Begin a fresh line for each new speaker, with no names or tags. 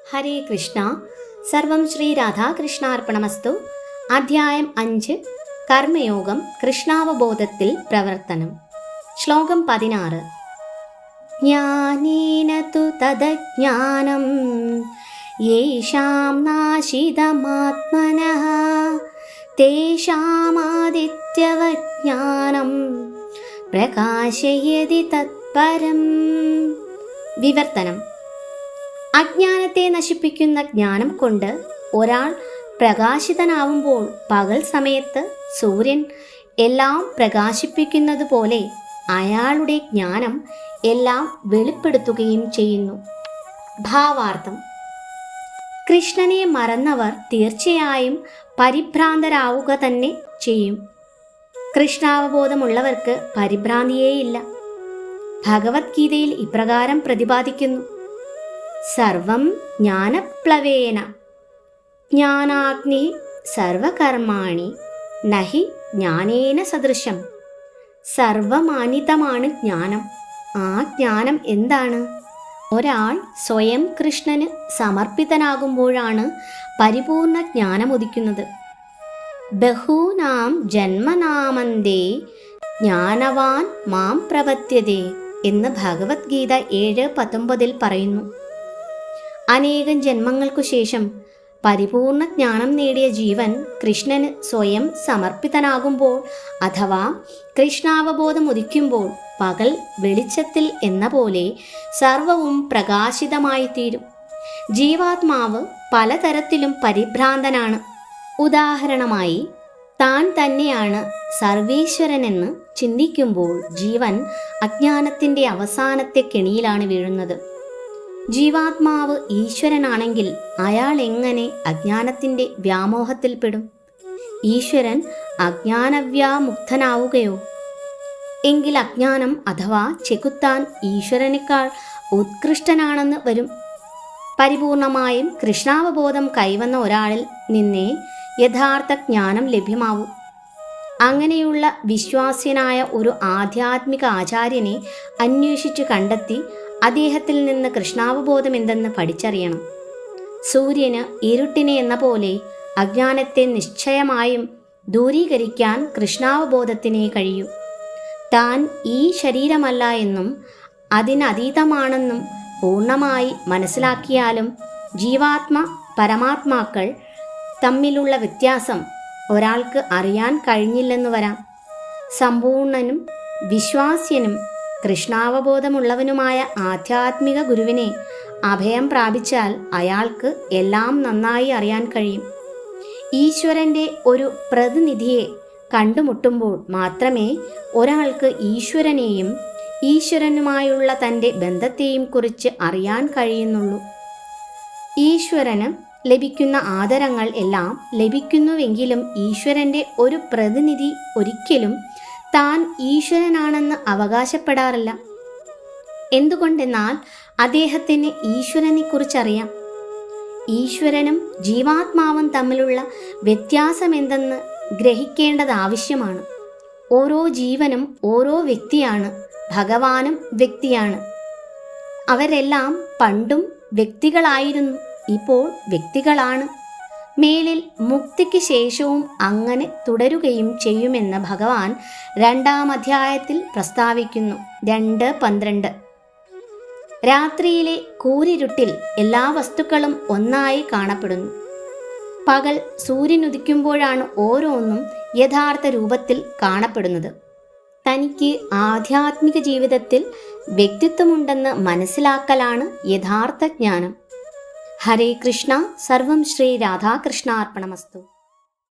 ഹരേ കൃഷ്ണ. സർവം ശ്രീ രാധാകൃഷ്ണാർപ്പണമസ്തു. അധ്യായം 5 കർമ്മയോഗം, കൃഷ്ണാവബോധത്തിൽ പ്രവർത്തനം. ശ്ലോകം 16. ജ്ഞാനേന തു തദജ്ഞാനം യേഷാം നാശിതമാത്മനഃ തേഷാമാദിത്യവജ്ഞാനം പ്രകാശയതി തത്പരം. വിവർത്തനം. അജ്ഞാനത്തെ നശിപ്പിക്കുന്ന ജ്ഞാനം കൊണ്ട് ഒരാൾ പ്രകാശിതനാവുമ്പോൾ പകൽ സമയത്ത് സൂര്യൻ എല്ലാം പ്രകാശിപ്പിക്കുന്നത് പോലെ അയാളുടെ ജ്ഞാനം എല്ലാം വെളിപ്പെടുത്തുകയും ചെയ്യുന്നു. ഭാവാർത്ഥം: കൃഷ്ണനെ മറന്നവർ തീർച്ചയായും പരിഭ്രാന്തരാവുക തന്നെ ചെയ്യും. കൃഷ്ണാവബോധമുള്ളവർക്ക് പരിഭ്രാന്തിയേയില്ല. ഭഗവത്ഗീതയിൽ ഇപ്രകാരം പ്രതിപാദിക്കുന്നു: സർവം ജ്ഞാനപ്ലവേന ജ്ഞാനാഗ്നി സർവകർമാണി നഹി ജ്ഞാനേന സദൃശം. സർവമാനിതമാണ് ജ്ഞാനം. ആ ജ്ഞാനം എന്താണ്? ഒരാൾ സ്വയം കൃഷ്ണന് സമർപ്പിതനാകുമ്പോഴാണ് പരിപൂർണ ജ്ഞാനം ഉദിക്കുന്നത്. ബഹൂനാം ജന്മനാമന്തേ ജ്ഞാനവാൻ മാം പ്രപദ്യതേ എന്ന് ഭഗവത്ഗീത 7:19 പറയുന്നു. അനേകം ജന്മങ്ങൾക്കു ശേഷം പരിപൂർണ ജ്ഞാനം നേടിയ ജീവൻ കൃഷ്ണന് സ്വയം സമർപ്പിതനാകുമ്പോൾ അഥവാ കൃഷ്ണാവബോധം ഉദിക്കുമ്പോൾ പകൽ വെളിച്ചത്തിൽ എന്ന പോലെ സർവവും പ്രകാശിതമായി തീരും. ജീവാത്മാവ് പലതരത്തിലും പരിഭ്രാന്തനാണ്. ഉദാഹരണമായി, താൻ തന്നെയാണ് സർവേശ്വരനെന്ന് ചിന്തിക്കുമ്പോൾ ജീവൻ അജ്ഞാനത്തിൻ്റെ അവസാനത്തെ കെണിയിലാണ് വീഴുന്നത്. ജീവാത്മാവ് ഈശ്വരനാണെങ്കിൽ അയാൾ എങ്ങനെ അജ്ഞാനത്തിൻ്റെ വ്യാമോഹത്തിൽപ്പെടും? ഈശ്വരൻ അജ്ഞാനവ്യാമുക്തനാവുകയോ? എങ്കിൽ അജ്ഞാനം അഥവാ ചെകുത്താൻ ഈശ്വരനേക്കാൾ ഉത്കൃഷ്ടനാണെന്ന് വരും. പരിപൂർണമായും കൃഷ്ണാവബോധം കൈവന്ന ഒരാളിൽ നിന്നേ യഥാർത്ഥ ജ്ഞാനം ലഭ്യമാവൂ. അങ്ങനെയുള്ള വിശ്വാസ്യനായ ഒരു ആധ്യാത്മിക ആചാര്യനെ അന്വേഷിച്ചു കണ്ടെത്തി അദ്ദേഹത്തിൽ നിന്ന് കൃഷ്ണാവബോധം എന്തെന്ന് പഠിച്ചറിയണം. സൂര്യന് ഇരുട്ടിനെ എന്ന പോലെ അജ്ഞാനത്തെ നിശ്ചയമായും ദൂരീകരിക്കാൻ കൃഷ്ണാവബോധത്തിനേ കഴിയൂ. താൻ ഈ ശരീരമല്ല എന്നും അതിനതീതമാണെന്നും പൂർണ്ണമായി മനസ്സിലാക്കിയാലും ജീവാത്മ പരമാത്മാക്കൾ തമ്മിലുള്ള വ്യത്യാസം ഒരാൾക്ക് അറിയാൻ കഴിഞ്ഞില്ലെന്നു വരാം. സമ്പൂർണനും വിശ്വാസ്യനും കൃഷ്ണാവബോധമുള്ളവനുമായ ആധ്യാത്മിക ഗുരുവിനെ അഭയം പ്രാപിച്ചാൽ അയാൾക്ക് എല്ലാം നന്നായി അറിയാൻ കഴിയും. ഈശ്വരൻ്റെ ഒരു പ്രതിനിധിയെ കണ്ടുമുട്ടുമ്പോൾ മാത്രമേ ഒരാൾക്ക് ഈശ്വരനെയും ഈശ്വരനുമായുള്ള തൻ്റെ ബന്ധത്തെയും കുറിച്ച് അറിയാൻ കഴിയുന്നുള്ളൂ. ഈശ്വരന് ലഭിക്കുന്ന ആദരങ്ങൾ എല്ലാം ലഭിക്കുന്നുവെങ്കിലും ഈശ്വരൻ്റെ ഒരു പ്രതിനിധി ഒരിക്കലും താൻ ഈശ്വരനാണെന്ന് അവകാശപ്പെടാറില്ല. എന്തുകൊണ്ടെന്നാൽ അദ്ദേഹത്തിന് ഈശ്വരനെക്കുറിച്ചറിയാം. ഈശ്വരനും ജീവാത്മാവും തമ്മിലുള്ള വ്യത്യാസമെന്തെന്ന് ഗ്രഹിക്കേണ്ടത് ആവശ്യമാണ്. ഓരോ ജീവനും ഓരോ വ്യക്തിയാണ്. ഭഗവാനും വ്യക്തിയാണ്. അവരെല്ലാം പണ്ടും വ്യക്തികളായിരുന്നു, ഇപ്പോൾ വ്യക്തികളാണ്. മേലിൽ മുക്തിക്ക് ശേഷവും അങ്ങനെ തുടരുകയും ചെയ്യുമെന്ന് ഭഗവാൻ 2-ാം അധ്യായത്തിൽ പ്രസ്താവിക്കുന്നു. 2:12. രാത്രിയിലെ കൂരിരുട്ടിൽ എല്ലാ വസ്തുക്കളും ഒന്നായി കാണപ്പെടുന്നു. പകൽ സൂര്യനുദിക്കുമ്പോഴാണ് ഓരോന്നും യഥാർത്ഥ രൂപത്തിൽ കാണപ്പെടുന്നത്. തനിക്ക് ആധ്യാത്മിക ജീവിതത്തിൽ വ്യക്തിത്വമുണ്ടെന്ന് മനസ്സിലാക്കലാണ് യഥാർത്ഥ ജ്ഞാനം. ഹരേ കൃഷ്ണ. സർവം ശ്രീ രാധാകൃഷ്ണാർപ്പണമസ്തു.